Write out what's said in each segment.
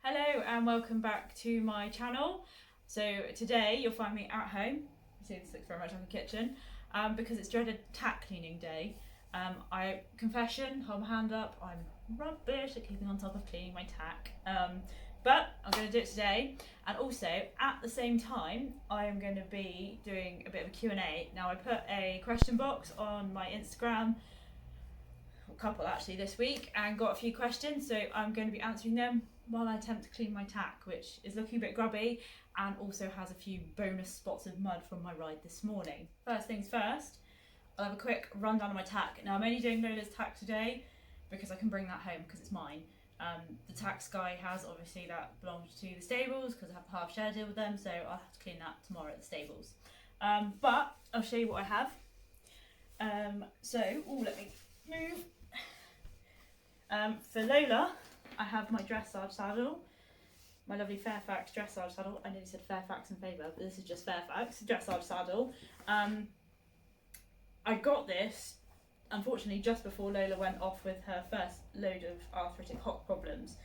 Hello and welcome back to my channel. So today you'll find me at home. You see this looks very much like a kitchen because it's dreaded tack cleaning day. Confession, hold my hand up, I'm rubbish at keeping on top of cleaning my tack. But I'm going to do it today, and also at the same time I am going to be doing a bit of a Q&A. Now I put a question box on my Instagram, a couple actually this week, and got a few questions, so I'm going to be answering them while I attempt to clean my tack, which is looking a bit grubby and also has a few bonus spots of mud from my ride this morning. First things first, I'll have a quick rundown of my tack. Now I'm only doing Lola's tack today because I can bring that home because it's mine. The tack Sky has, obviously that belongs to the stables because I have a half share deal with them, so I'll have to clean that tomorrow at the stables. But I'll show you what I have. Let me move. For Lola, I have my dressage saddle, my lovely Fairfax dressage saddle. I nearly said Fairfax and Favour, but this is just Fairfax dressage saddle. I got this, unfortunately, just before Lola went off with her first load of arthritic hock problems.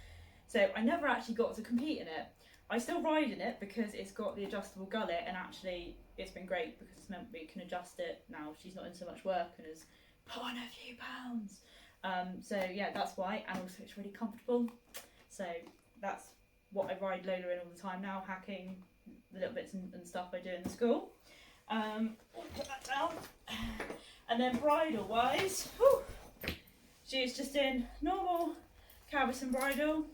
So I never actually got to compete in it. I still ride in it because it's got the adjustable gullet, and actually it's been great because it's meant we can adjust it now. She's not in so much work and has put on a few pounds. So yeah, that's why, and also it's really comfortable. So that's what I ride Lola in all the time now, hacking the little bits and stuff I do in the school. Put that down. And then bridle wise, she's just in normal Cabison bridle,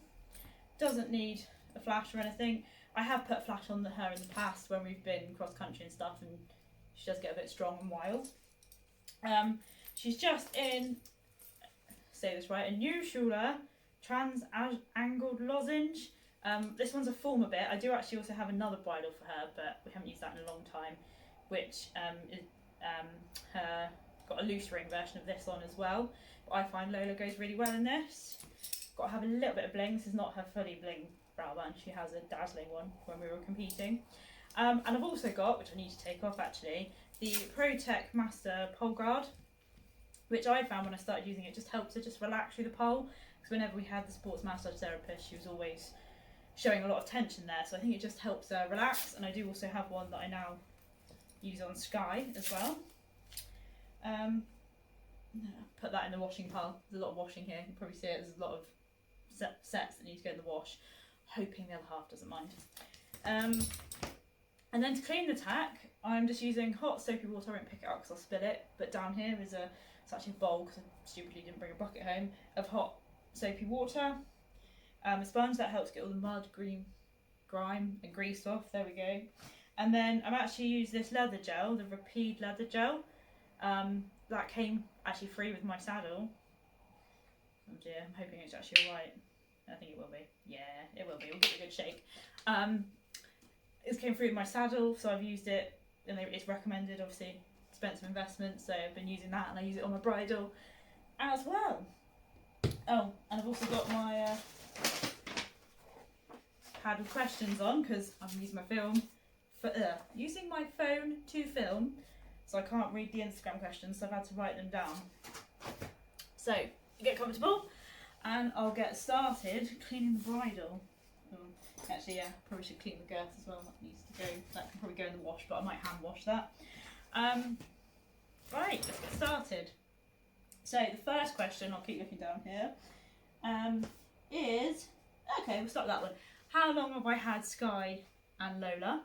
doesn't need a flash or anything. I have put a flash on her in the past when we've been cross country and stuff, and she does get a bit strong and wild. She's just in, say this right, a new Lola trans-angled lozenge. This one's a former bit. I do actually also have another bridle for her, but we haven't used that in a long time, which got a loose ring version of this on as well. But I find Lola goes really well in this. Got to have a little bit of bling. This is not her fully bling brow band. She has a dazzling one when we were competing. And I've also got, which I need to take off actually, the Tack Master pole guard, which I found when I started using it just helps her just relax through the pole. Because whenever we had the sports massage therapist, she was always showing a lot of tension there. So I think it just helps her relax. And I do also have one that I now use on Sky as well. Put that in the washing pile. There's a lot of washing here. You can probably see it. There's a lot of sets that need to go in the wash. Hoping the other half doesn't mind. And then to clean the tack, I'm just using hot soapy water. I won't pick it up because I'll spill it. But down here is it's actually a bowl because I stupidly didn't bring a bucket home, of hot soapy water. A sponge that helps get all the mud, grime and grease off. There we go. And then I'm actually used this leather gel, the Rapide leather gel. That came actually free with my saddle. Oh dear, I'm hoping it's actually alright. I think it will be. Yeah, it will be. We'll give it a good shake. It came free with my saddle, so I've used it, and it's recommended, obviously, expensive investment, so I've been using that, and I use it on my bridle as well. Oh, and I've also got my pad with questions on, because I'm using using my phone to film, so I can't read the Instagram questions, so I've had to write them down. So, get comfortable, and I'll get started cleaning the bridle. Actually, yeah, probably should clean the girth as well. That needs to go. That can probably go in the wash, but I might hand wash that. Right, let's get started. So the first question, I'll keep looking down here, is okay. We'll start with that one. How long have I had Sky and Lola?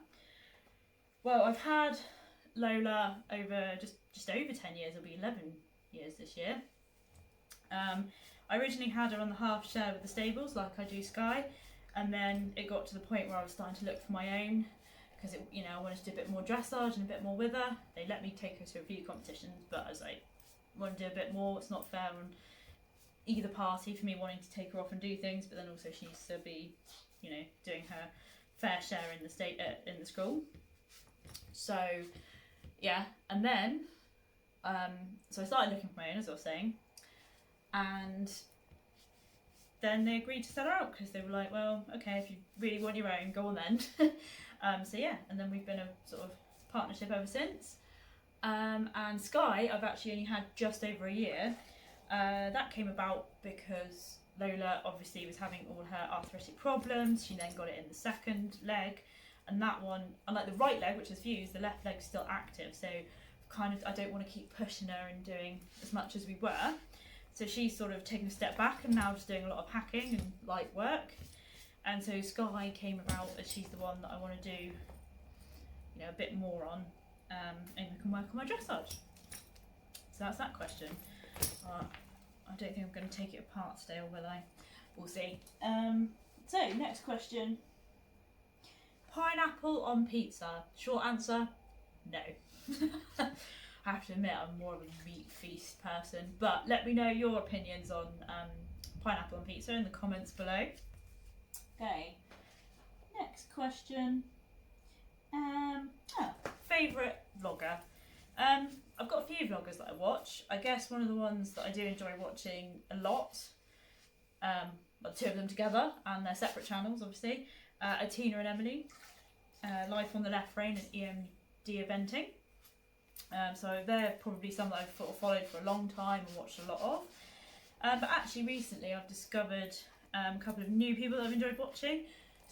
Well, I've had Lola over just over 10 years. It'll be 11 years this year. I originally had her on the half share with the stables, like I do Sky. And then it got to the point where I was starting to look for my own, because I wanted to do a bit more dressage and a bit more with her. They let me take her to a few competitions, but I was like, I want to do a bit more. It's not fair on either party for me wanting to take her off and do things, but then also she needs to be, doing her fair share in the school. So yeah, and then so I started looking for my own, as I was saying, and then they agreed to sell her out because they were like, well, okay, if you really want your own, go on then. So yeah, and then we've been a sort of partnership ever since. And Sky, I've actually only had just over a year. That came about because Lola obviously was having all her arthritic problems. She then got it in the second leg, and that one, unlike the right leg, which is fused, the left leg's still active. So kind of, I don't want to keep pushing her and doing as much as we were. So she's sort of taken a step back and now just doing a lot of packing and light work. And so Sky came about as she's the one that I want to do, you know, a bit more on, and we can work on my dressage. So that's that question. I don't think I'm going to take it apart today, or will I? We'll see. So next question. Pineapple on pizza. Short answer, no. I have to admit I'm more of a meat feast person, but let me know your opinions on pineapple on pizza in the comments below. Okay, next question. Favourite vlogger. I've got a few vloggers that I watch. I guess one of the ones that I do enjoy watching a lot, well, two of them together and their separate channels obviously, are Tina and Emily, Life on the Left Rein and EMD Eventing. So they're probably some that I've sort of followed for a long time and watched a lot of. But actually recently I've discovered a couple of new people that I've enjoyed watching.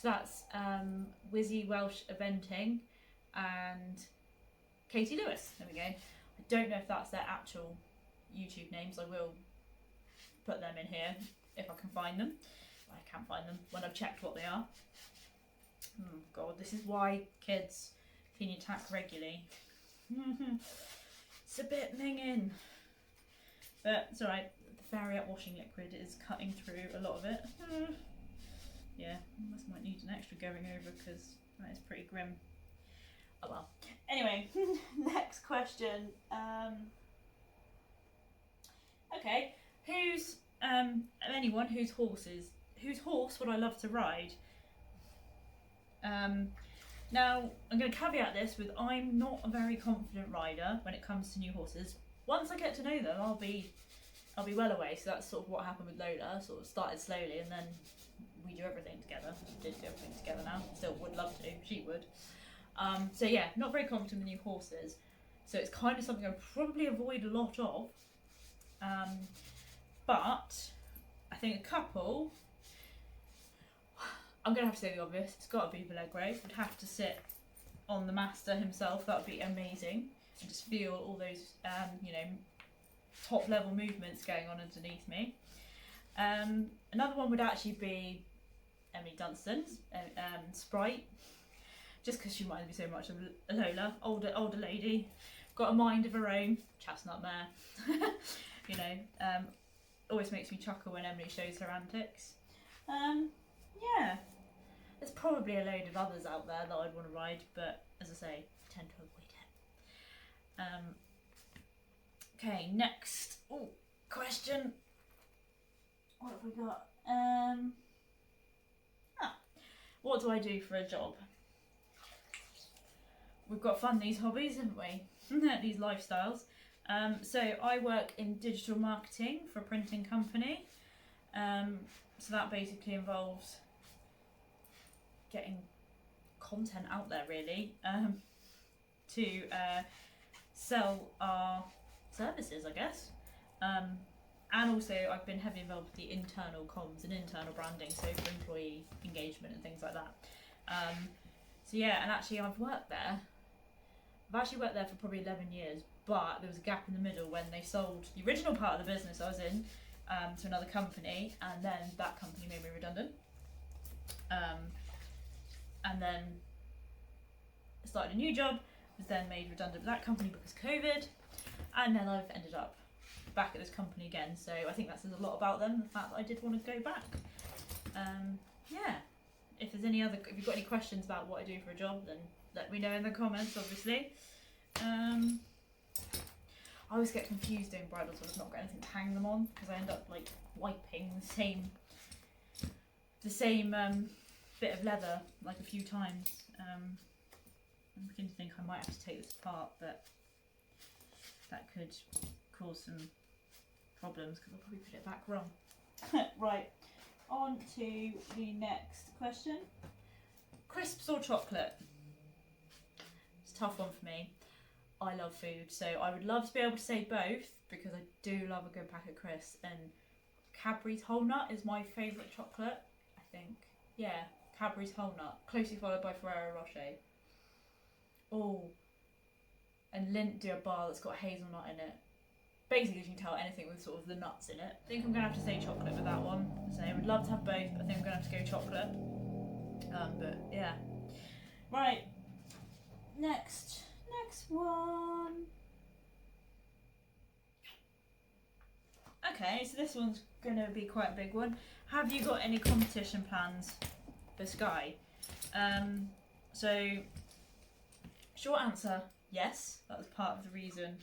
So that's Wizzy Welsh Eventing and Katie Lewis. There we go. I don't know if that's their actual YouTube names. I will put them in here if I can find them. I can't find them when I've checked what they are. Oh god, this is why kids clean your tack regularly. It's a bit minging, but it's alright. The Fairy-Up washing liquid is cutting through a lot of it. Yeah, I might need an extra going over because that is pretty grim. Oh well. Anyway, next question. Okay, whose anyone whose horse would I love to ride? Now I'm going to caveat this with I'm not a very confident rider when it comes to new horses. Once I get to know them, I'll be well away. So that's sort of what happened with Lola. Sort of started slowly, and then we do everything together. We did do everything together now. Still would love to. She would. So yeah, not very confident with new horses. So it's kind of something I probably avoid a lot of. But I think a couple. I'm going to have to say the obvious. It's got to be Belegro. Would have to sit on the master himself. That would be amazing. And just feel all those, you know, top level movements going on underneath me. Another one would actually be Emily Dunstan's Sprite. Just because she reminds me so much of Lola, older lady, got a mind of her own, chestnut mare. You know, always makes me chuckle when Emily shows her antics. Yeah, there's probably a load of others out there that I'd want to ride, but as I say, I tend to avoid it. Okay, next question. What have we got? What do I do for a job? We've got fun these hobbies, haven't we? These lifestyles. So I work in digital marketing for a printing company. So that basically involves getting content out there really, to sell our services, I guess. And also I've been heavily involved with the internal comms and internal branding, so for employee engagement and things like that. So yeah, and actually I've actually worked there for probably 11 years, but there was a gap in the middle when they sold the original part of the business I was in to another company, and then that company made me redundant. And then I started a new job, was then made redundant with that company because of COVID, and then I've ended up back at this company again. So I think that says a lot about them, the fact that I did want to go back. Yeah, if you've got any questions about what I do for a job, then let me know in the comments, obviously. I always get confused doing bridles when I've not got anything to hang them on, because I end up like wiping the same bit of leather like a few times. I'm beginning to think I might have to take this apart, but that could cause some problems because I'll probably put it back wrong. Right, on to the next question. Crisps or chocolate? It's a tough one for me. I love food, so I would love to be able to say both, because I do love a good pack of crisps, and Cadbury's Whole Nut is my favourite chocolate, I think. Yeah, Cadbury's Whole Nut, closely followed by Ferrero Rocher. Oh, and Lindt do a bar that's got hazelnut in it. Basically, you can tell anything with sort of the nuts in it. I think I'm going to have to say chocolate with that one. So I would love to have both, but I think I'm going to have to go chocolate. But yeah. Right, next one. Okay, so this one's going to be quite a big one. Have you got any competition plans for Sky? So, short answer, yes. That was part of the reason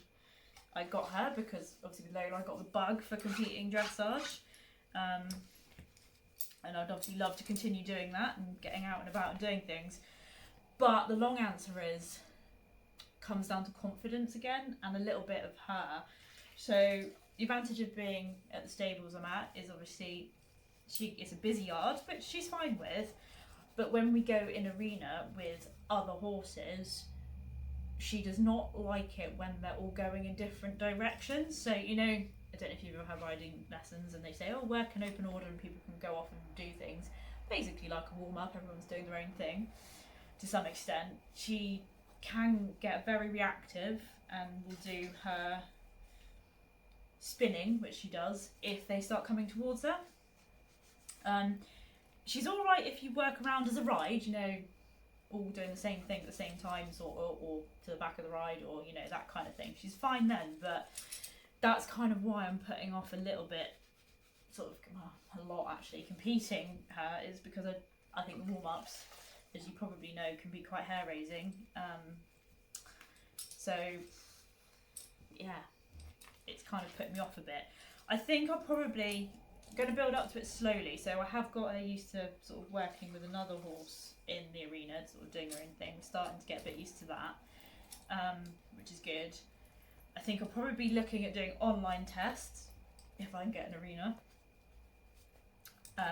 I got her, because obviously with Lola I got the bug for competing dressage. And I'd obviously love to continue doing that and getting out and about and doing things. But the long answer comes down to confidence again, and a little bit of her. So the advantage of being at the stables I'm at is obviously it's a busy yard, which she's fine with. But when we go in arena with other horses, she does not like it when they're all going in different directions. So, you know, I don't know if you've ever had riding lessons and they say, oh, work an open order and people can go off and do things. Basically like a warm-up, everyone's doing their own thing to some extent. She can get very reactive and will do her spinning, which she does, if they start coming towards her. She's all right if you work around as a ride, you know, all doing the same thing at the same time, or to the back of the ride, or, you know, that kind of thing. She's fine then, but that's kind of why I'm putting off a little bit, sort of, a lot actually, competing her, is because I think the warm-ups, as you probably know, can be quite hair-raising. So, yeah, it's kind of put me off a bit. I think I'll probably going to build up to it slowly. So I have got her used to sort of working with another horse in the arena, sort of doing her own thing, starting to get a bit used to that, which is good. I think I'll probably be looking at doing online tests if I can get an arena,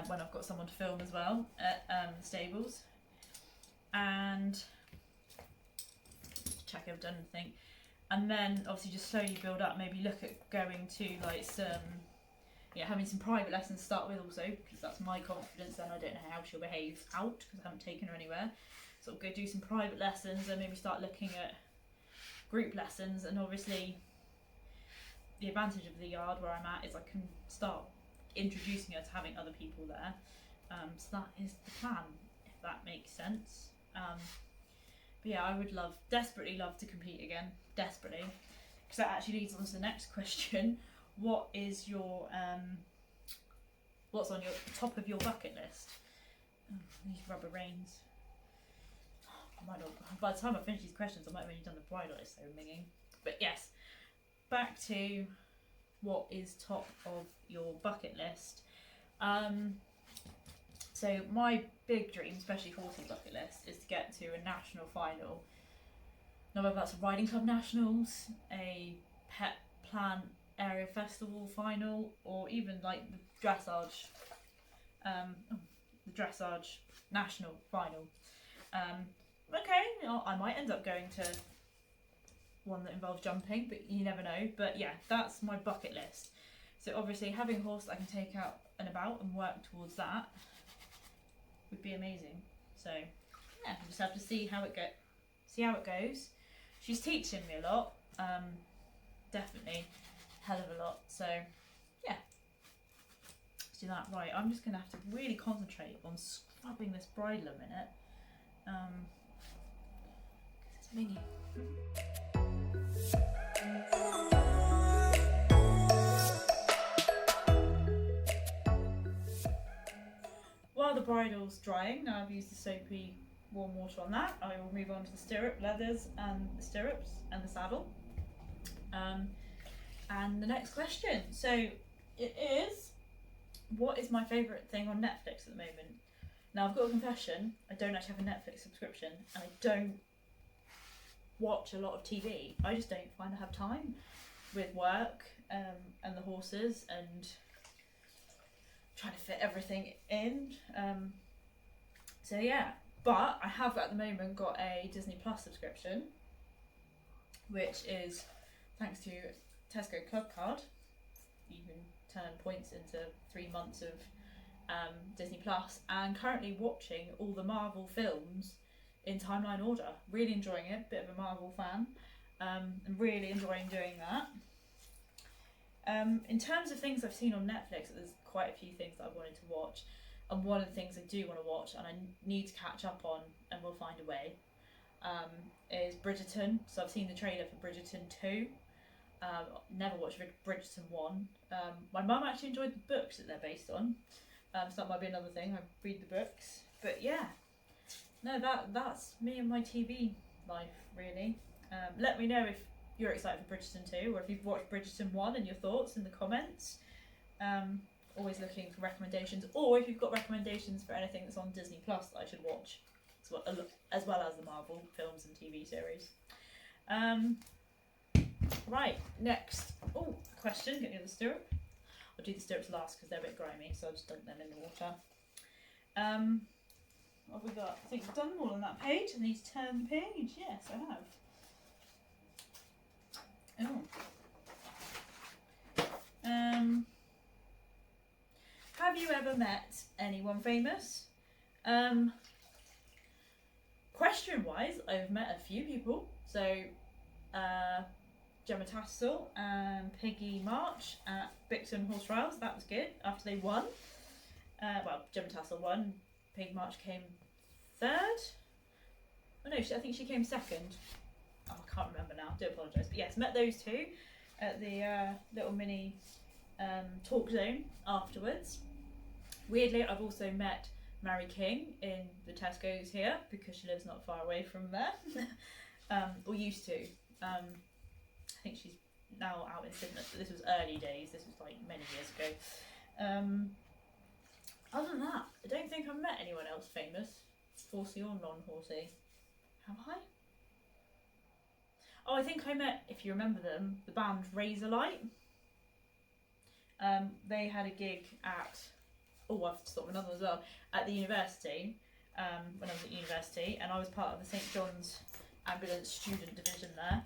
when I've got someone to film as well at the stables, and check I've done anything, and then obviously just slowly build up. Maybe look at going to like some, having some private lessons to start with also, because that's my confidence. Then I don't know how she'll behave out because I haven't taken her anywhere. So I'll go do some private lessons and maybe start looking at group lessons. And obviously the advantage of the yard where I'm at is I can start introducing her to having other people there. So that is the plan, if that makes sense. But yeah, I would desperately love to compete again, desperately, because that actually leads on to the next question. What is your what's on your top of your bucket list? Oh, these rubber reins. By the time I finish these questions, I might have only done the bridle list, so minging. But yes, back to what is top of your bucket list. So my big dream, especially horsey bucket list, is to get to a national final. Now whether that's a riding club nationals, a pet plant area festival final, or even like the dressage national final. Okay, I might end up going to one that involves jumping, but you never know. But yeah, that's my bucket list. So obviously having a horse that I can take out and about and work towards that would be amazing. So yeah, we'll just have to see how it goes. She's teaching me a lot, definitely hell of a lot. So yeah, let's do that. Right, I'm just gonna have to really concentrate on scrubbing this bridle a minute, because it's minging. While the bridle's drying, now I've used the soapy warm water on that, I will move on to the stirrup leathers and the stirrups and the saddle. And the next question, so it is, what is my favourite thing on Netflix at the moment? Now I've got a confession, I don't actually have a Netflix subscription, and I don't watch a lot of TV. I just don't find I have time with work and the horses and trying to fit everything in. So yeah, but I have at the moment got a Disney Plus subscription, which is thanks to Tesco Club Card. You can turn points into 3 months of Disney Plus, and currently watching all the Marvel films in timeline order. Really enjoying it. Bit of a Marvel fan, and really enjoying doing that. In terms of things I've seen on Netflix, there's quite a few things that I wanted to watch, and one of the things I do want to watch and I need to catch up on, and will find a way, is Bridgerton. So I've seen the trailer for Bridgerton 2. Never watched Bridgerton 1. My mum actually enjoyed the books that they're based on, so that might be another thing. I read the books, but yeah, no, that's me and my TV life really. Let me know if you're excited for Bridgerton 2, or if you've watched Bridgerton 1 and your thoughts in the comments. Always looking for recommendations, or if you've got recommendations for anything that's on Disney Plus that I should watch, as well as the Marvel films and TV series. Right, next. Oh, question, get me the stirrup. I'll do the stirrups last because they're a bit grimy, so I'll just dunk them in the water. What have we got? I think I've done them all on that page. I need to turn the page. Yes, I have. Oh. Have you ever met anyone famous? Question-wise, I've met a few people. So, Gemma Tassel and Peggy March at Bixton Horse Trials. That was good after they won. Well, Gemma Tassel won. Peggy March came third. Oh no, I think she came second. Oh, I can't remember now. Do apologise. But yes, met those two at the little mini talk zone afterwards. Weirdly, I've also met Mary King in the Tesco's here because she lives not far away from there, or used to. I think she's now out in Sydney, but this was early days. This was like many years ago. Other than that, I don't think I've met anyone else famous, horsey or non-horsey. Have I? Oh, I think I met, if you remember them, the band Razorlight. They had a gig at, I've thought of another one as well, at the university, when I was at university, and I was part of the St John's Ambulance student division there.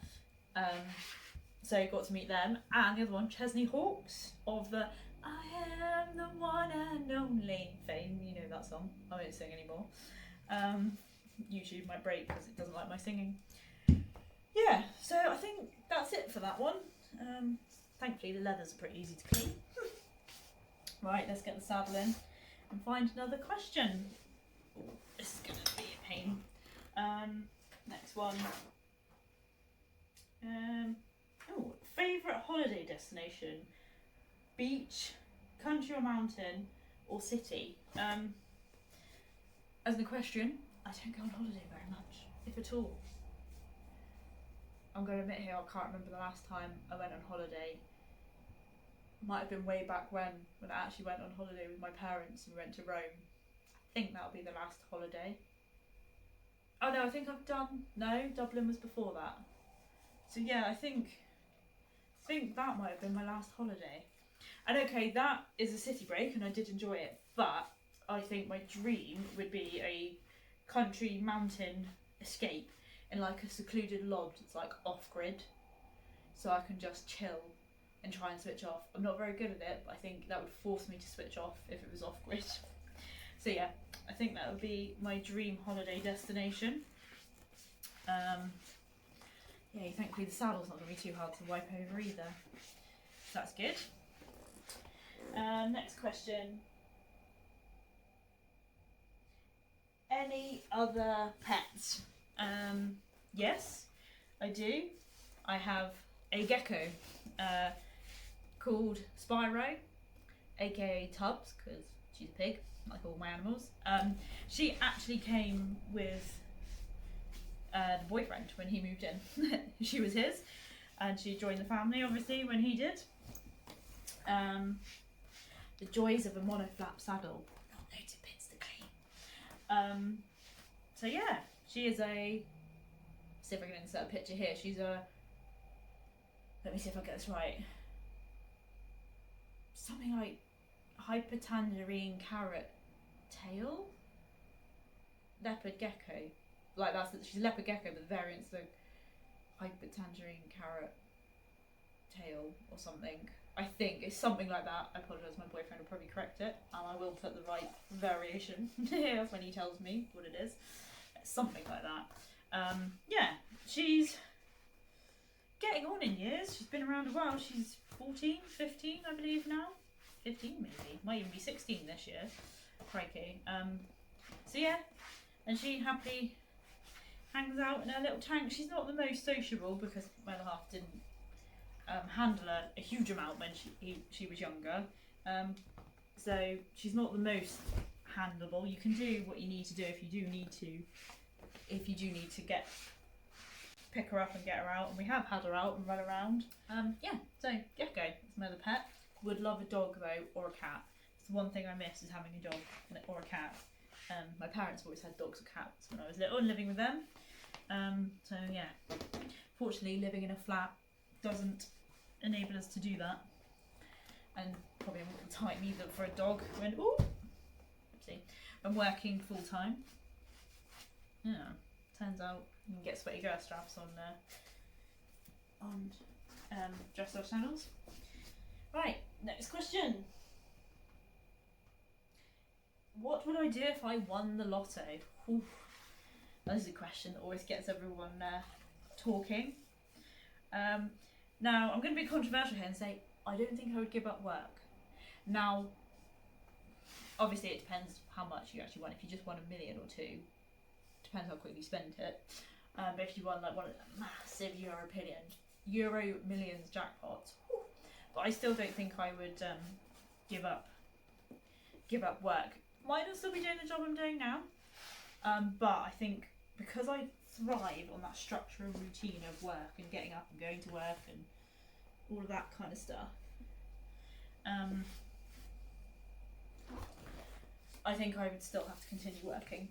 So got to meet them, and the other one, Chesney Hawkes, of the I am the one and only fame. You know that song. I won't sing anymore. YouTube might break because it doesn't like my singing. Yeah, so I think that's it for that one. Thankfully the leathers are pretty easy to clean. Right, let's get the saddle in and find another question. Ooh, this is going to be a pain. Next one. Favourite holiday destination? Beach, country or mountain, or city? As an equestrian, I don't go on holiday very much, if at all. I'm going to admit here, I can't remember the last time I went on holiday. Might have been way back when I actually went on holiday with my parents and we went to Rome. I think that'll be the last holiday. Oh no, I think I've done, no, Dublin was before that. So yeah, I think that might have been my last holiday. And okay, that is a city break and I did enjoy it, but I think my dream would be a country mountain escape in like a secluded lodge that's like off-grid, so I can just chill and try and switch off. I'm not very good at it, but I think that would force me to switch off if it was off-grid. So yeah, I think that would be my dream holiday destination. Yeah, thankfully the saddle's not going to be too hard to wipe over either. So that's good. Next question. Any other pets? Yes, I do. I have a gecko called Spyro, aka Tubbs, because she's a pig, like all my animals. She actually came with the boyfriend when he moved in. She was his, and she joined the family obviously when he did. The joys of a monoflap saddle. Not loads of bits to clean. So yeah, she is a, see if I can insert a picture here. She's a, let me see if I get this right. Something like hyper tangerine carrot tail? Leopard gecko. Like she's a leopard gecko, but the variant's the hyper tangerine carrot tail or something. I think it's something like that. I apologise, my boyfriend will probably correct it, and I will put the right variation here when he tells me what it is. It's something like that. Yeah, she's getting on in years. She's been around a while. She's 14, 15, I believe now. 15 maybe. Might even be 16 this year. Crikey. So yeah, and she happily hangs out in her little tank. She's not the most sociable because my other half didn't handle her a huge amount when she was younger. So she's not the most handleable. You can do what you need to do if you do need to pick her up and get her out, and we have had her out and run around. Yeah, so Gecko is my other pet. Would love a dog though, or a cat. It's the one thing I miss is having a dog or a cat. My parents always had dogs or cats when I was little and living with them. So yeah, fortunately living in a flat doesn't enable us to do that, and probably not the time either for a dog when I'm working full time. Yeah, turns out you can get sweaty girth straps on dressage channels. Right, next question. What would I do if I won the lotto? Ooh, that is a question that always gets everyone talking. Now, I'm going to be controversial here and say I don't think I would give up work. Now, obviously it depends how much you actually won. If you just won $1 million or two, depends how quickly you spend it. But if you won like one of the massive Euro millions jackpots, whew, but I still don't think I would give up work. Might not still be doing the job I'm doing now, but I think because I thrive on that structure and routine of work and getting up and going to work and all of that kind of stuff, I think I would still have to continue working.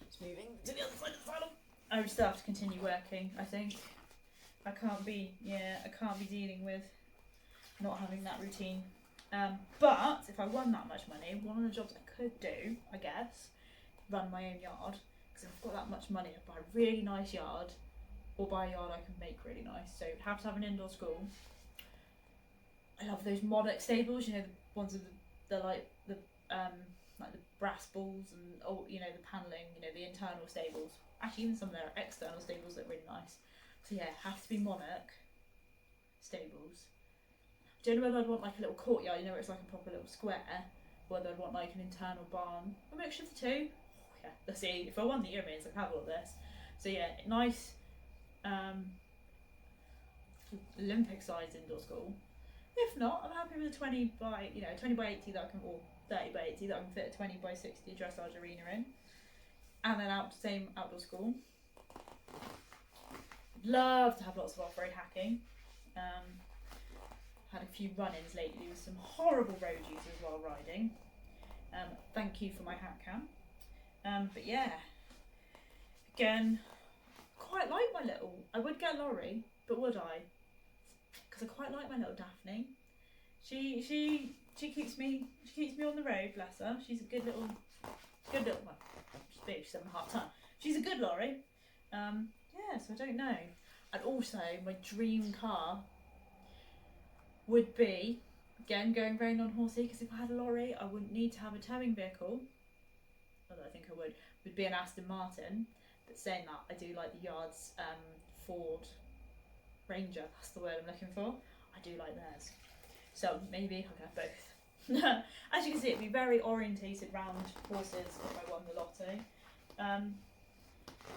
Just moving to the other side of the saddle. I would still have to continue working, I think. I can't be dealing with not having that routine. But if I won that much money, one of the jobs I could do, I guess, run my own yard. Because if I've got that much money, I'd buy a really nice yard, or buy a yard I can make really nice. So it'd have to have an indoor school. I love those monarch stables, you know, the ones with the like the brass balls and the paneling, the internal stables. Actually, even some of their external stables look really nice. So yeah, it has to be monarch stables. I don't know whether I'd want like a little courtyard, where it's like a proper little square, or whether I'd want like an internal barn. A mixture of the two. Oh, yeah, let's see. If I won the Europeans, I'd have all this. So yeah, nice Olympic sized indoor school. If not, I'm happy with a 20 by 80 that I can, or 30 by 80 that I can fit a 20 by 60 dressage arena in. And then same outdoor school. Love to have lots of off-road hacking. Had a few run-ins lately with some horrible road users while riding. Thank you for my hack cam. But yeah, again, quite like my little. I would get a lorry, but would I? Because I quite like my little Daphne. She keeps me on the road. Bless her. She's a good little. Well, she's big. She's 7.5 ton. She's a good lorry. Yeah, so I don't know. And also, my dream car would be, again, going very non-horsey, because if I had a lorry, I wouldn't need to have a towing vehicle, although I think I would be an Aston Martin. But saying that, I do like the Yard's Ford Ranger, that's the word I'm looking for. I do like theirs. So maybe I can have both. As you can see, it'd be very orientated round horses if I won the lotto.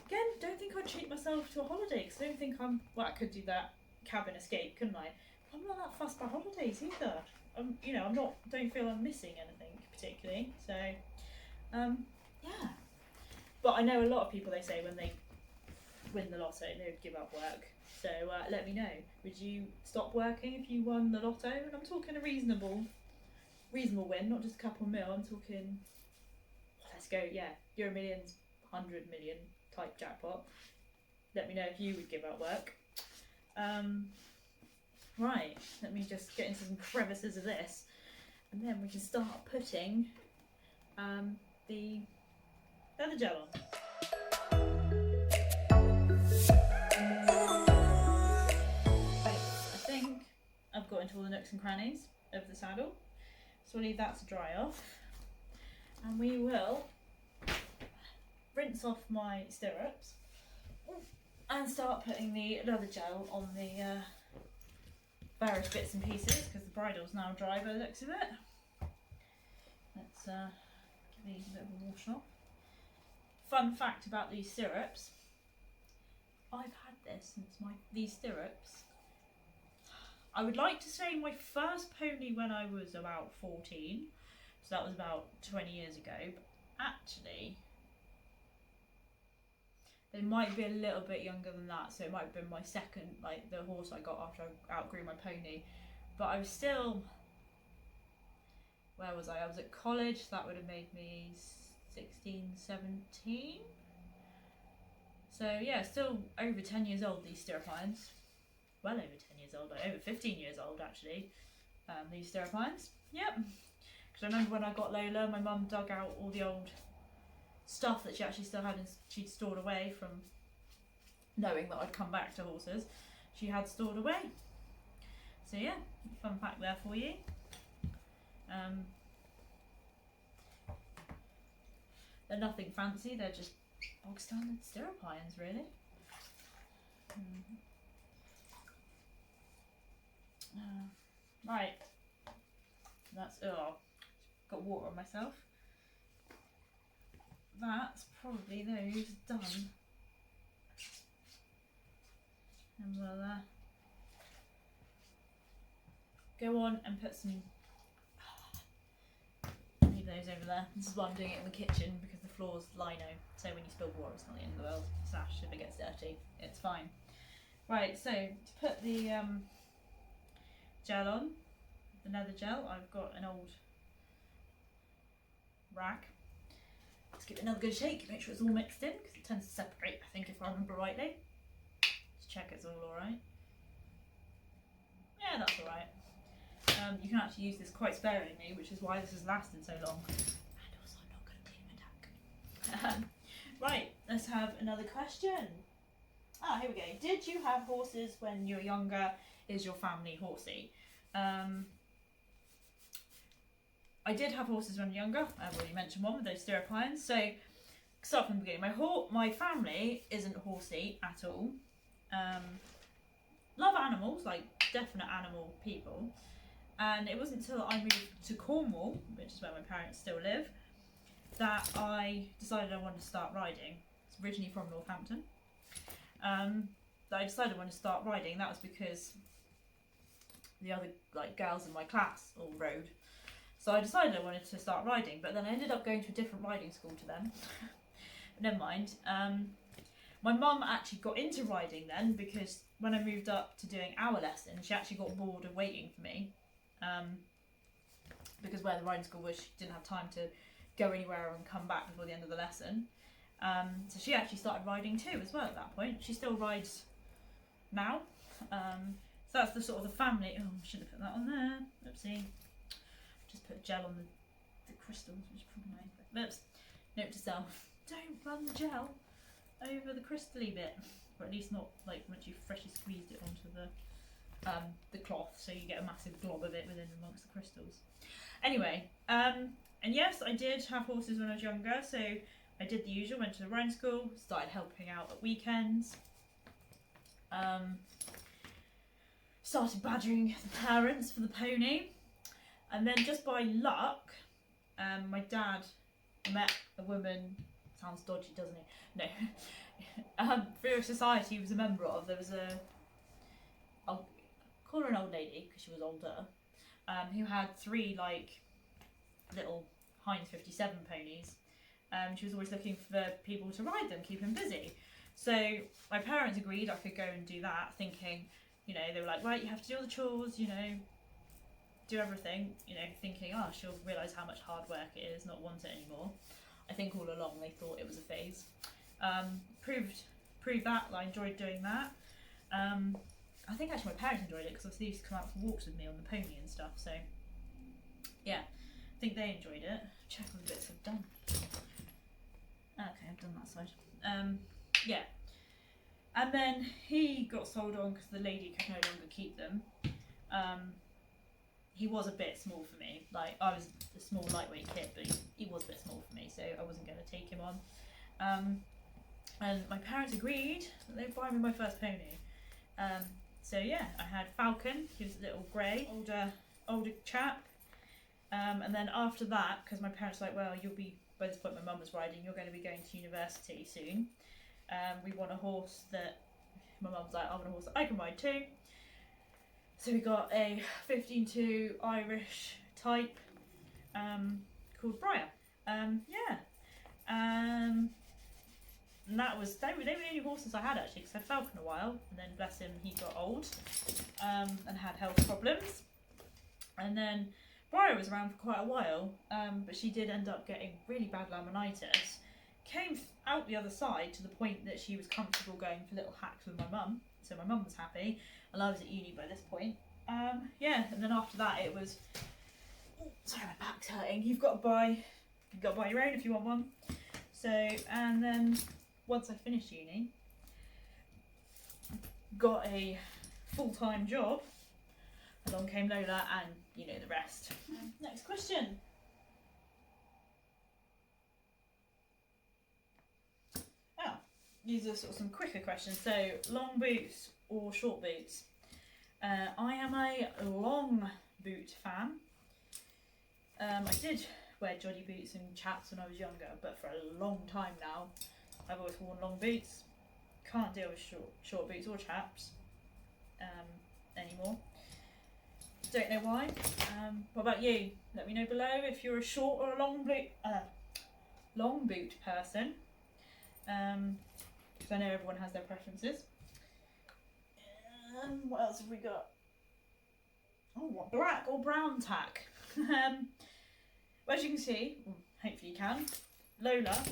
Again, don't think I'd treat myself to a holiday, because I don't think I could do that cabin escape, couldn't I? I'm not that fussed by holidays either. Don't feel I'm missing anything particularly. So, yeah. But I know a lot of people, they say when they win the lotto, they would give up work. So let me know. Would you stop working if you won the lotto? And I'm talking a reasonable win, not just a couple mil. I'm talking, let's go, yeah, Euro Millions, 100 million type jackpot. Let me know if you would give up work. Right, let me just get into some crevices of this, and then we can start putting the leather gel on. Right, I think into all the nooks and crannies of the saddle. So we'll leave that to dry off. And we will rinse off my stirrups and start putting the leather gel on the various bits and pieces, because the bridle's now dry by the looks of it. Let's give these a bit of a wash off. Fun fact about these stirrups, I've had this since these stirrups. I would like to say my first pony when I was about 14, so that was about 20 years ago, but actually they might be a little bit younger than that, so it might have been my second, like the horse I got after I outgrew my pony. But I was still, where was I? I was at college, so that would have made me 16, 17. So yeah, still over 10 years old, these stirrup irons. Well over 10 years old, like over 15 years old actually, these stirrup irons. Yep. Because I remember when I got Lola, my mum dug out all the old stuff that she actually still had, and she'd stored away from knowing that I'd come back to horses. She had stored away. So yeah, fun fact there for you. They're nothing fancy, they're just bog standard stirrup irons really. Right, that's, got water on myself. That's probably those done. And we'll go on and put some, leave those over there. This is why I'm doing it in the kitchen, because the floor's lino, so when you spill water it's not the end of the world. Slash, if it gets dirty, it's fine. Right, so to put the gel on, the leather gel, I've got an old rag. Let's give it another good shake, make sure it's all mixed in, because it tends to separate, I think, if I remember rightly. Just check it's all alright. Yeah, that's alright. You can actually use this quite sparingly, which is why this has lasted so long. And also, I'm not going to clean my tack. Right, let's have another question. Here we go. Did you have horses when you were younger? Is your family horsey? I did have horses when I was younger. I've already mentioned one with those stirrup irons. So, start from the beginning. My family isn't horsey at all. Love animals, like definite animal people. And it wasn't until I moved to Cornwall, which is where my parents still live, that I decided I wanted to start riding. It's originally from Northampton. That I decided I wanted to start riding. That was because the other girls in my class all rode. So I decided I wanted to start riding, but then I ended up going to a different riding school to them. Never mind. My mum actually got into riding then, because when I moved up to doing our lesson, she actually got bored of waiting for me. Because where the riding school was, she didn't have time to go anywhere and come back before the end of the lesson. So she actually started riding too as well at that point. She still rides now. So that's the sort of the family. Oh, I shouldn't have put that on there. Oopsie. Just put gel on the crystals, which is problematic. Oops. Note to self: don't run the gel over the crystally bit, or at least not like once you've freshly squeezed it onto the cloth, so you get a massive glob of it within amongst the crystals. Anyway, and yes, I did have horses when I was younger, so I did the usual, went to the riding school, started helping out at weekends, started badgering the parents for the pony, and then just by luck, my dad met a woman. Sounds dodgy, doesn't it? No. Through a society he was a member of, there was I'll call her an old lady because she was older, who had 3 little Heinz 57 ponies. She was always looking for people to ride them, keep them busy. So my parents agreed I could go and do that, thinking, they were like, right, you have to do all the chores, do everything, thinking, oh, she'll realise how much hard work it is, not want it anymore. I think all along they thought it was a phase. Proved that I enjoyed doing that. I think actually my parents enjoyed it, because obviously they used to come out for walks with me on the pony and stuff, so yeah, I think they enjoyed it. Check all the bits I've done. Okay, I've done that side. Yeah. And then he got sold on because the lady could no longer keep them. he was a bit small for me. Like, I was a small, lightweight kid, but he was a bit small for me, so I wasn't going to take him on. And my parents agreed that they'd buy me my first pony. So yeah, I had Falcon. He was a little grey, older chap. And then after that, because my parents were like, well, you'll be, by this point my mum was riding, you're going to be going to university soon. We want a horse that, my mum was like, I want a horse that I can ride too. So we got a 15-2 Irish type called Briar. And that was, they were the only horses I had actually, because I had Falcon a while, and then bless him, he got old and had health problems. And then Briar was around for quite a while, but she did end up getting really bad laminitis. Came out the other side to the point that she was comfortable going for little hacks with my mum, so my mum was happy, and I was at uni by this point. And then after that it was, sorry, my back's hurting. You've got to buy your own if you want one. So, and then once I finished uni, got a full-time job. Along came Lola, and you know the rest. Next question. Oh, these are sort of some quicker questions. So, long boots or short boots? I am a long boot fan. I did wear joddy boots and chaps when I was younger, but for a long time now, I've always worn long boots. Can't deal with short boots or chaps anymore. Don't know why. What about you? Let me know below if you're a short or a long boot person. Because I know everyone has their preferences. What else have we got? Oh, what, black or brown tack? Well, as you can see, hopefully you can, Lola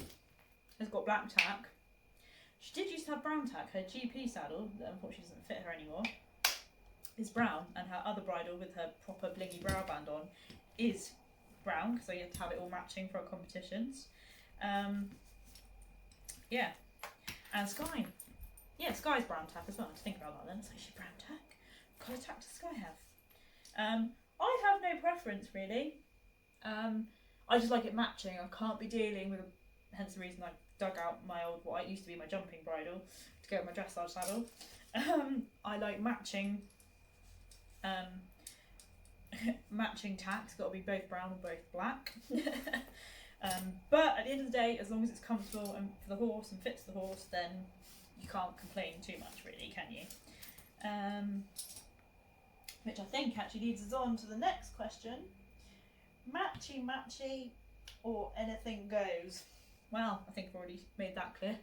has got black tack. She did used to have brown tack. Her GP saddle, that unfortunately doesn't fit her anymore, is brown, and her other bridle with her proper blingy brow band on is brown, because I had to have it all matching for our competitions. Yeah, and Sky. Yeah, Sky's brown tack as well. To think about that then, it's actually brown tack. What colour tack does Sky have? I have no preference really. I just like it matching. I can't be dealing with, hence the reason I dug out my old, what used to be my jumping bridle to go with my dressage saddle. I like matching. Matching tacks, got to be both brown or both black. But at the end of the day, as long as it's comfortable and for the horse and fits the horse, then you can't complain too much really, can you? Which I think actually leads us on to the next question. Matchy or anything goes? Well, I think I've already made that clear.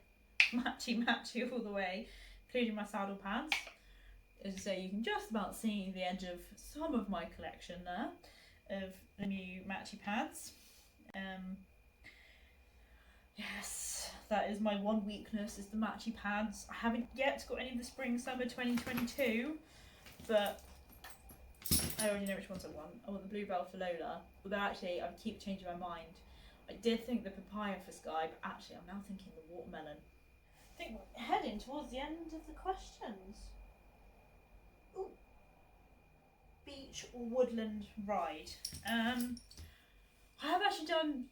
Matchy all the way, including my saddle pads. As I say, you can just about see the edge of some of my collection there of the new Matchy pads. Yes, that is my one weakness, is the Matchy pads. I haven't yet got any of the spring/summer 2022, but I already know which ones I want. I want the Bluebell for Lola, although actually I keep changing my mind. I did think the papaya for Sky, but actually I'm now thinking the watermelon. I think we're heading towards the end of the questions. Ooh. Beach or woodland ride? I have actually done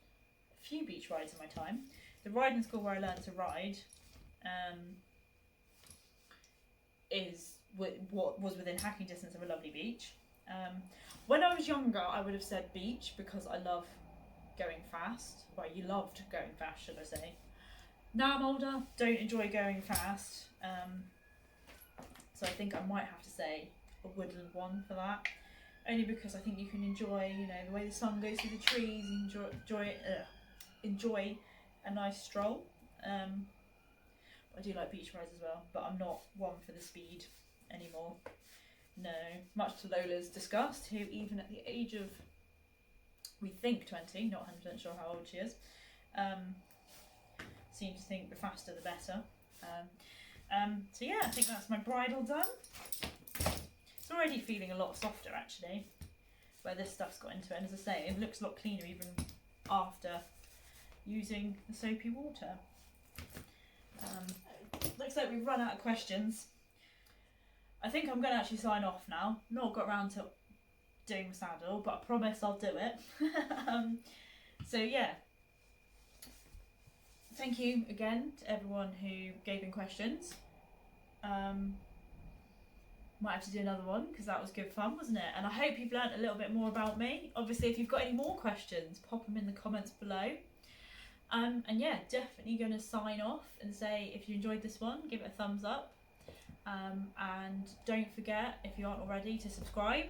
a few beach rides in my time. The riding school where I learned to ride is what was within hacking distance of a lovely beach. When I was younger, I would have said beach because I love going fast. Well, you loved going fast, should I say. Now I'm older, don't enjoy going fast. So I think I might have to say a woodland one for that. Only because I think you can enjoy, you know, the way the sun goes through the trees, enjoy a nice stroll. I do like beach rides as well, but I'm not one for the speed anymore. No, much to Lola's disgust, who even at the age of, we think 20, not 100% sure how old she is, seems to think the faster the better. So yeah, I think that's my bridle done. It's already feeling a lot softer actually, where this stuff's got into it, and as I say, it looks a lot cleaner even after using the soapy water. Looks like we've run out of questions. I think I'm going to actually sign off now. Not got round to doing my saddle, but I promise I'll do it. So yeah, thank you again to everyone who gave in questions. Might have to do another one because that was good fun, wasn't it? And I hope you've learnt a little bit more about me. Obviously, if you've got any more questions, pop them in the comments below. And yeah, definitely going to sign off and say if you enjoyed this one, give it a thumbs up. And don't forget, if you aren't already, to subscribe,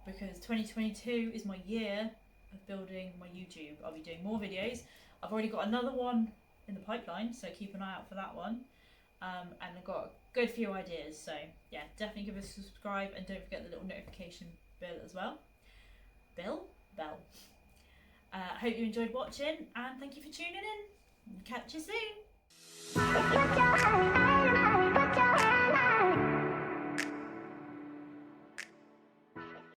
because 2022 is my year of building my YouTube. I'll be doing more videos. I've already got another one in the pipeline, so keep an eye out for that one. And I've got a good few ideas, so yeah, definitely give us a subscribe, and don't forget the little notification bell as well. Bell? Hope you enjoyed watching, and thank you for tuning in. Catch you soon.